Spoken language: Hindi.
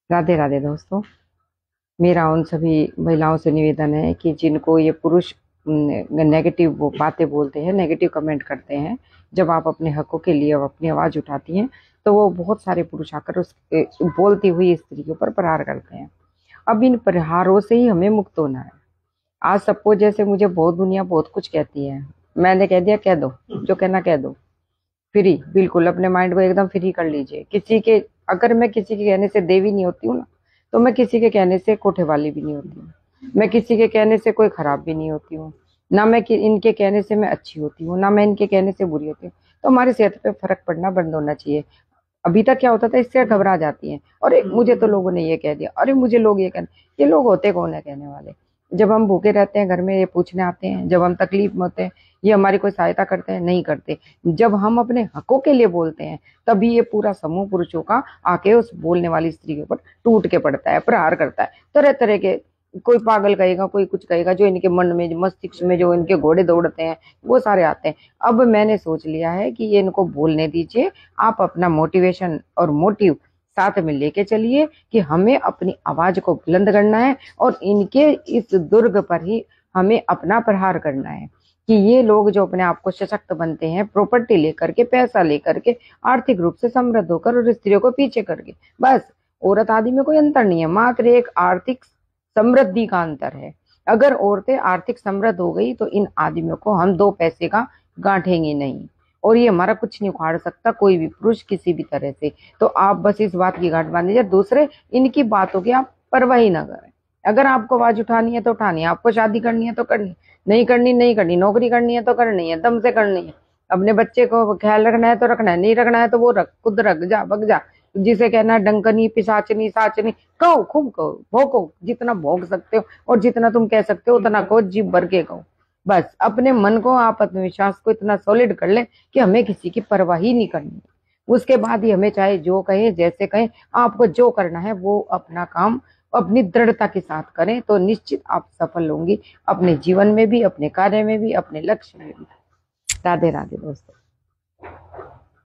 राधे राधे दोस्तों। मेरा उन सभी महिलाओं से निवेदन है कि जिनको ये पुरुष नेगेटिव वो बातें बोलते हैं, नेगेटिव कमेंट करते हैं, जब आप अपने हकों के लिए अपनी आवाज उठाती हैं तो वो बहुत सारे पुरुष आकर उस बोलती हुई स्त्री के ऊपर प्रहार करते हैं। अब इन प्रहारों से ही हमें मुक्त होना है। आज सपोज जैसे मुझे बहुत दुनिया बहुत कुछ कहती है, मैंने कह दिया कह दो, जो कहना कह दो। फ्री, बिल्कुल अपने माइंड को एकदम फ्री कर लीजिए। किसी के, अगर मैं किसी के कहने से देवी नहीं होती हूँ ना, तो मैं किसी के कहने से कोठे वाली भी नहीं होती हूँ। मैं किसी के कहने से कोई खराब भी नहीं होती हूँ। ना मैं इनके कहने से मैं अच्छी होती हूँ, ना मैं इनके कहने से बुरी होती हूँ। तो हमारी सेहत पे फर्क पड़ना बंद होना चाहिए। अभी तक क्या होता था, इससे घबरा जाती हैं, अरे मुझे तो लोगों ने ये कह दिया, अरे मुझे लोग ये कहने। ये लोग होते कौन है कहने वाले? जब हम भूखे रहते हैं घर में ये पूछने आते हैं, जब हम तकलीफ में होते हैं ये हमारी कोई सहायता करते हैं? नहीं करते। जब हम अपने हकों के लिए बोलते हैं तभी ये पूरा समूह पुरुषों का आके उस बोलने वाली स्त्री के ऊपर टूट के पड़ता है, प्रहार करता है। तरह तरह के, कोई पागल कहेगा, कोई कुछ कहेगा, जो इनके मन में, मस्तिष्क में जो इनके घोड़े दौड़ते हैं वो सारे आते हैं। अब मैंने सोच लिया है कि ये इनको बोलने दीजिए। आप अपना मोटिवेशन और मोटिव साथ में लेके चलिए कि हमें अपनी आवाज को बुलंद करना है और इनके इस दुर्ग पर ही हमें अपना प्रहार करना है। कि ये लोग जो अपने आप को सशक्त बनते हैं, प्रॉपर्टी लेकर के, पैसा लेकर के, आर्थिक रूप से समृद्ध होकर और स्त्रियों को पीछे करके, बस औरत आदि में कोई अंतर नहीं है, मात्र एक आर्थिक समृद्धि का अंतर है। अगर औरतें आर्थिक समृद्ध हो गई तो इन आदमियों को हम दो पैसे का गांठेंगे नहीं, और ये हमारा कुछ नहीं उखाड़ सकता कोई भी पुरुष किसी भी तरह से। तो आप बस इस बात की गांठ बांध लीजिए। दूसरे इनकी बातों की आप परवाह ही ना करें। अगर आपको आवाज उठानी है तो उठानी है, आपको शादी करनी है तो करनी, नहीं करनी नहीं करनी, नौकरी करनी है तो करनी है, दम से करनी है। अपने बच्चे को ख्याल रखना है तो रखना है, नहीं रखना है तो वो रख, खुद रख जा, भग जा। जिसे कहना डंकनी, पिशाचनी, साचनी, कहो, खूब कहो, भोंको, जितना भोंक सकते हो और जितना तुम कह सकते हो उतना कहो, जीभ भर के कहो। बस अपने मन को, आप आत्मविश्वास को इतना सॉलिड कर ले कि हमें किसी की परवाह ही नहीं करनी। उसके बाद ही हमें चाहे जो कहे, जैसे कहे, आपको जो करना है वो अपना काम अपनी दृढ़ता के साथ करें तो निश्चित आप सफल होंगी, अपने जीवन में भी, अपने कार्य में भी, अपने लक्ष्य में भी। राधे राधे दोस्तों।